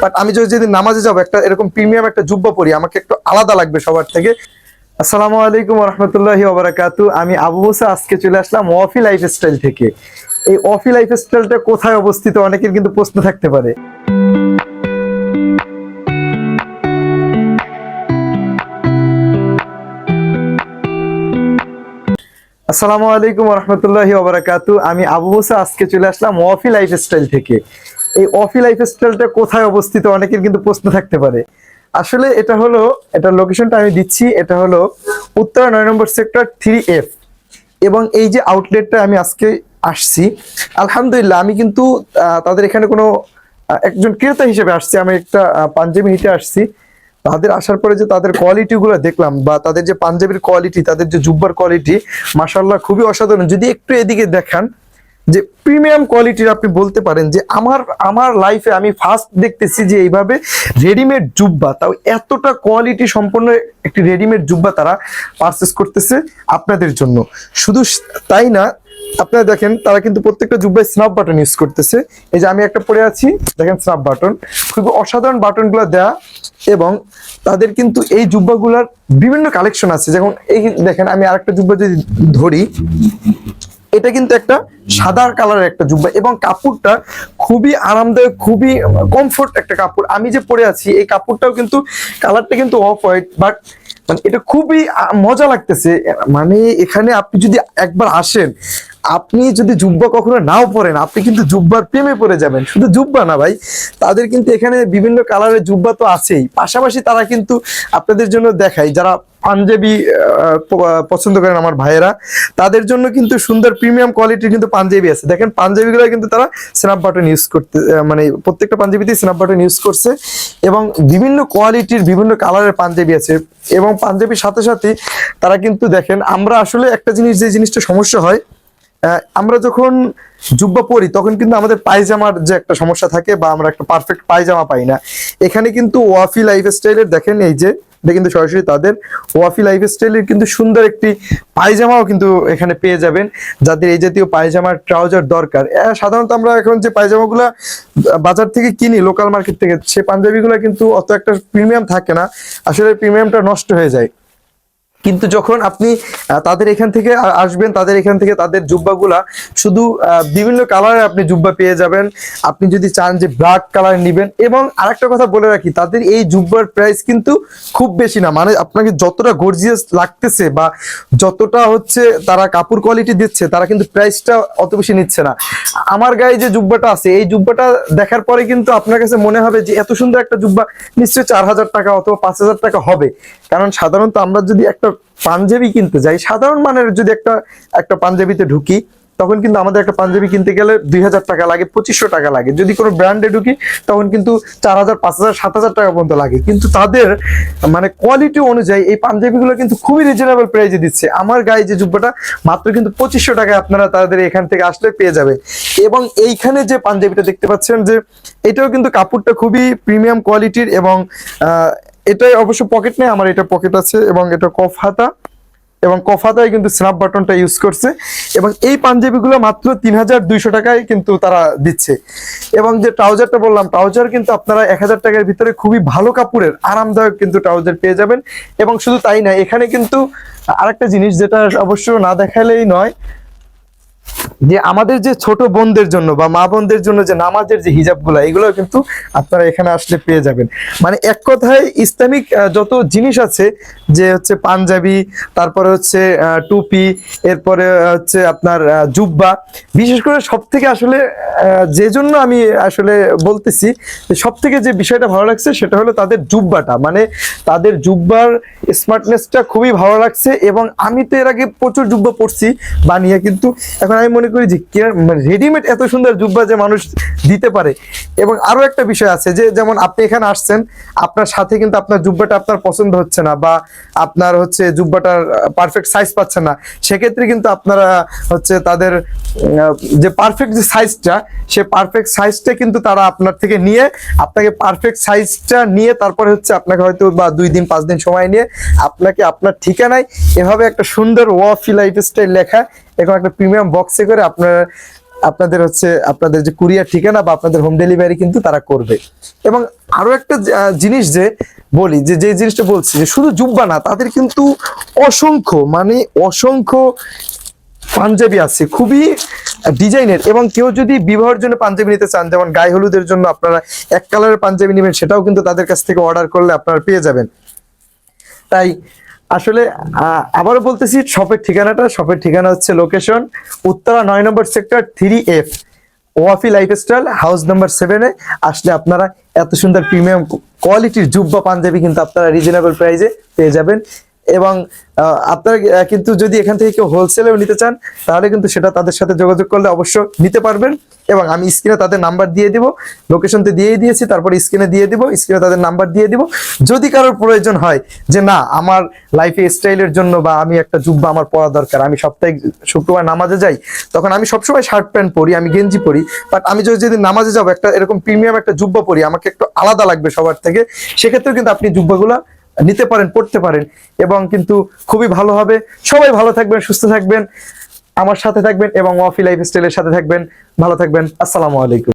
But আমি যদি যেদিন নামাজে যাবো একটা এরকম প্রিমিয়াম একটা জুব্বা পরি, আমাকে একটু আলাদা লাগবে সবার থেকে। আসসালামু আলাইকুম ওয়া রাহমাতুল্লাহি ওয়া বারাকাতু। আমি আবু মুসা আজকে চলে আসলাম ওয়াফি লাইফস্টাইল থেকে। এই ওয়াফি লাইফস্টাইলটা কোথায় অবস্থিত অনেকের কিন্তু প্রশ্ন থাকতে পারে। আসসালামু আলাইকুম ওয়া রাহমাতুল্লাহি ওয়া বারাকাতু। আমি আবু মুসা আজকে চলে আসলাম ওয়াফি লাইফস্টাইল থেকে। এই ওয়াফি লাইফস্টাইলটা কোথায় অবস্থিত অনেকের কিন্তু প্রশ্ন থাকতে পারে। আসলে এটা লোকেশনটা আমি দিচ্ছি, এটা হলো উত্তরা 9 নম্বর সেক্টর 3F। এবং এই যে আউটলেটটা আমি আজকে আসছি, আলহামদুলিল্লাহ আমি কিন্তু তাদের এখানে কোনো একজন ক্রেতা হিসেবে আসছি। আমি একটা পাঞ্জাবি নিতে আসছি। তাদের আসার পরে যে তাদের কোয়ালিটি গুলো দেখলাম, বা তাদের যে পাঞ্জাবির কোয়ালিটি, তাদের যে জুব্বার কোয়ালিটি, মাশাআল্লাহ খুবই অসাধারণ। যদি একটু এদিকে দেখান, যে প্রিমিয়াম কোয়ালিটির, আপনি বলতে পারেন যে আমার লাইফে আমি ফার্স্ট দেখতেছি যে এইভাবে রেডিমেড জুব্বা, তাও এতটা কোয়ালিটি সম্পন্ন একটি রেডিমেড জুব্বা তারা পারচেস করতেছে আপনাদের জন্য। শুধু তাই না, আপনারা দেখেন তারা কিন্তু প্রত্যেকটা জুব্বায় স্ন্যাপ বাটন ইউজ করতেছে। এই যে আমি একটা পরে আছি, দেখেন স্ন্যাপ বাটন, খুবই অসাধারণ বাটনগুলো দেয়া। এবং তাদের কিন্তু এই জুব্বাগুলোর বিভিন্ন কালেকশন আছে। যেমন এই দেখেন, আমি আরেকটা জুব্বা যদি ধরি, এটা কিন্তু একটা সাদা কালারের একটা জুব্বা, এবং কাপড়টা খুবই আরামদায়ক, খুবই কমফোর্ট একটা কাপড়। আমি যে পরে আছি এই কাপড়টাও কিন্তু কালারটা কিন্তু অফ হোয়াইট, বাট মানে এটা খুবই মজা লাগতেছে। মানে এখানে আপনি যদি একবার আসেন, আপনি যদি জুব্বা কখনো নাও পরেন, আপনি কিন্তু জুব্বার প্রেমে পড়ে যাবেন। শুধু জুব্বা না ভাই, তাদের কিন্তু এখানে বিভিন্ন কালারের জুব্বা তো আছেই, পাশাপাশি তারা কিন্তু আপনাদের জন্য দেখায়, যারা পাঞ্জাবি পছন্দ করেন আমার ভাইয়েরা, তাদের জন্য কিন্তু সুন্দর প্রিমিয়াম কোয়ালিটির কিন্তু পাঞ্জাবি আছে। দেখেন পাঞ্জাবিগুলো কিন্তু তারা স্ন্যাপ বাটন ইউজ করতে, মানে প্রত্যেকটা পাঞ্জাবিতেই স্ন্যাপ বাটন ইউজ করছে। এবং বিভিন্ন কোয়ালিটির বিভিন্ন কালারের পাঞ্জাবি আছে। এবং পাঞ্জাবির সাথে সাথে তারা কিন্তু দেখেন, আমরা আসলে একটা জিনিস, যে জিনিসটা সমস্যা হয়, আমরা যখন জুব্বা পরি তখন কিন্তু আমাদের পায়জামার যে একটা সমস্যা থাকে, বা আমরা একটা পারফেক্ট পায়জামা পাই না। এখানে কিন্তু ওয়াফি লাইফস্টাইলের দেখেন, এই যে এটা কিন্তু সরাসরি তাদের ওয়াফি লাইফস্টাইলের কিন্তু সুন্দর একটি পায়জামাও কিন্তু এখানে পেয়ে যাবেন, যাদের এই জাতীয় পায়জামার ট্রাউজার দরকার। সাধারণত আমরা এখন যে পায়জামাগুলা বাজার থেকে কিনি, লোকাল মার্কেট থেকে, সে পাঞ্জাবিগুলো কিন্তু অত একটা প্রিমিয়াম থাকে না, আসলে প্রিমিয়ামটা নষ্ট হয়ে যায়। কিন্তু যখন আপনি তাদের এখান থেকে আসবেন, তাদের এখান থেকে তাদের জুব্বাগুলা শুধু বিভিন্ন কালারে আপনি জুব্বা পেয়ে যাবেন। আপনি যদি চান যে ব্ল্যাক কালার নেবেন। এবং আরেকটা কথা বলে রাখি, তাদের এই জুব্বার প্রাইস কিন্তু খুব বেশি না। মানে আপনাকে যতটা গর্জিয়াস লাগতেছে, বা যতটা হচ্ছে তারা কাপড় কোয়ালিটি দিচ্ছে, তারা কিন্তু প্রাইসটা অত বেশি নিচ্ছে না। আমার গায়ে যে জুব্বাটা আছে, এই জুব্বাটা দেখার পরে কিন্তু আপনার কাছে মনে হবে যে এত সুন্দর একটা জুব্বা নিশ্চয়ই 4000 টাকা অথবা 5000 টাকা হবে। কারণ সাধারণত আমরা যদি একটা পাঞ্জাবি কিনতে যাই, সাধারণ মানের যদি একটা পাঞ্জাবিতে ঢুকি, তখন কিন্তু আমাদের একটা পাঞ্জাবি কিনতে গেলে 2000 টাকা লাগে, 2500 টাকা লাগে। যদি কোনো ব্র্যান্ডে ঢুকি তখন কিন্তু 4000, 5000, 7000 টাকা পর্যন্ত লাগে। কিন্তু তাদের মানে কোয়ালিটি অনুযায়ী এই পাঞ্জাবিগুলো কিন্তু খুবই রিজনেবল প্রাইসে দিচ্ছে। আমার গায়ে যে জুব্বাটা মাত্র কিন্তু 2500 টাকায় আপনারা তাদের এখান থেকে আসলে পেয়ে যাবে। এবং এইখানে যে পাঞ্জাবিটা দেখতে পাচ্ছেন, যে এটাও কিন্তু কাপড়টা খুবই প্রিমিয়াম কোয়ালিটির। এবং এটাই অবশ্য পকেট নেই, আমার এটা পকেট আছে। এবং এটা কফ হাতা, এবং কফ হাতায় কিন্তু স্ন্যাপ বাটনটা ইউজ করছে। এবং এই পাঞ্জাবিগুলো মাত্র 3200 টাকায় কিন্তু তারা দিচ্ছে। এবং যে ট্রাউজারটা বললাম, ট্রাউজার কিন্তু আপনারা 1000 টাকার ভিতরে খুবই ভালো কাপড়ের আরামদায়ক কিন্তু ট্রাউজার পেয়ে যাবেন। এবং শুধু তাই না, এখানে কিন্তু আরেকটা জিনিস যেটা অবশ্য না দেখালেই নয়, যে আমাদের যে ছোট বোনদের জন্য বা মা বোনদের জন্য যে নামাজের যে হিজাবগুলো, এগুলো কিন্তু আপনারা এখানে আসলে পেয়ে যাবেন। মানে এক কথায় ইসলামিক যত জিনিস আছে, যে হচ্ছে পাঞ্জাবি, তারপরে হচ্ছে টুপি, এরপরে হচ্ছে আপনার জুব্বা, বিশেষ করে সব থেকে আসলে যে জন্য আমি আসলে বলতেছি, সব থেকে যে বিষয়টা ভালো লাগছে সেটা হলো তাদের জুব্বাটা। মানে তাদের জুব্বার স্মার্টনেসটা খুবই ভালো লাগছে। এবং আমি তো এর আগে প্রচুর জুব্বা পরছি বানিয়ে, কিন্তু এখন আমি মনে করি যে রেডিমেড এত সুন্দর জুব্বা যে মানুষ দিতে পারে। এবং আরো একটা বিষয় আছে, যে যেমন আপনি এখানে আসছেন, আপনার সাথে কিন্তু আপনার জুব্বাটা আপনার পছন্দ হচ্ছে না, বা আপনার হচ্ছে জুব্বাটার পারফেক্ট সাইজ পাচ্ছেন না, সেক্ষেত্রে কিন্তু আপনারা হচ্ছে তাদের যে পারফেক্ট যে সাইজটা, সে পারফেক্ট সাইজটা কিন্তু তারা আপনার থেকে নিয়ে, আপনাকে পারফেক্ট সাইজটা নিয়ে, তারপরে হচ্ছে আপনাকে হয়তো বা 2 দিন 5 দিন সময় নিয়ে আপনাকে আপনার ঠিকানায় এভাবে একটা সুন্দর ওয়াফি লাইফস্টাইল লেখা এবং একটা প্রিমিয়াম বক্সে করে আপনার আপনাদের হচ্ছে আপনাদের যে কুরিয়ার ঠিকানা বা আপনাদের হোম ডেলিভারি কিন্তু তারা করবে। এবং আরো একটা জিনিস যে বলি, যে যে জিনিসটা বলছি, যে শুধু জুব্বা না, তাদের কিন্তু অসংখ্য মানে অসংখ্য পাঞ্জাবি আছে খুবই ডিজাইনের। এবং কেউ যদি বিবাহের জন্য পাঞ্জাবি নিতে চান, যেমন গায়ে হলুদের জন্য আপনারা এক কালারের পাঞ্জাবি নেবেন, সেটাও কিন্তু তাদের কাছ থেকে অর্ডার করলে আপনারা পেয়ে যাবেন। তাই আসলে আবারও বলতেছি, শপের ঠিকানা হচ্ছে লোকেশন উত্তরা 9 নম্বর সেক্টর 3F, Wafi lifestyle, house number 7-এ আসলে আপনারা এত সুন্দর প্রিমিয়াম কোয়ালিটির জুব্বা পাঞ্জাবি কিন্তু আপনারা রিজনেবল প্রাইসে পেয়ে যাবেন। এবং আপনারা কিন্তু যদি এখান থেকে কেউ হোলসেলেও নিতে চান, তাহলে কিন্তু সেটা তাদের সাথে যোগাযোগ করলে অবশ্য নিতে পারবেন। এবং আমি স্ক্রিনে তাদের নাম্বার দিয়ে দিব, লোকেশন তো দিয়েই দিয়েছি, তারপরে স্ক্রিনে দিয়ে দিব, স্ক্রিনে তাদের নাম্বার দিয়ে দিব। যদি কারোর প্রয়োজন হয় যে না আমার লাইফে স্টাইলের জন্য বা আমি একটা জুব্বা আমার পরা দরকার, আমি সপ্তাহে শুক্রবার নামাজে যাই, তখন আমি সবসময় শার্ট প্যান্ট পরি, আমি গেঞ্জি পরি, বাট আমি যদি নামাজে যাবো একটা এরকম প্রিমিয়াম একটা জুব্বা পরি, আমাকে একটু আলাদা লাগবে সবার থেকে, সেক্ষেত্রেও কিন্তু আপনি জুব্বাগুলা নিতে পারেন, পড়তে পারেন, এবং কিন্তু খুবই ভালো হবে। সবাই ভালো থাকবেন, সুস্থ থাকবেন, আমার সাথে থাকবেন এবং ওয়াফি লাইফস্টাইলের সাথে থাকবেন। ভালো থাকবেন। আসসালামু আলাইকুম।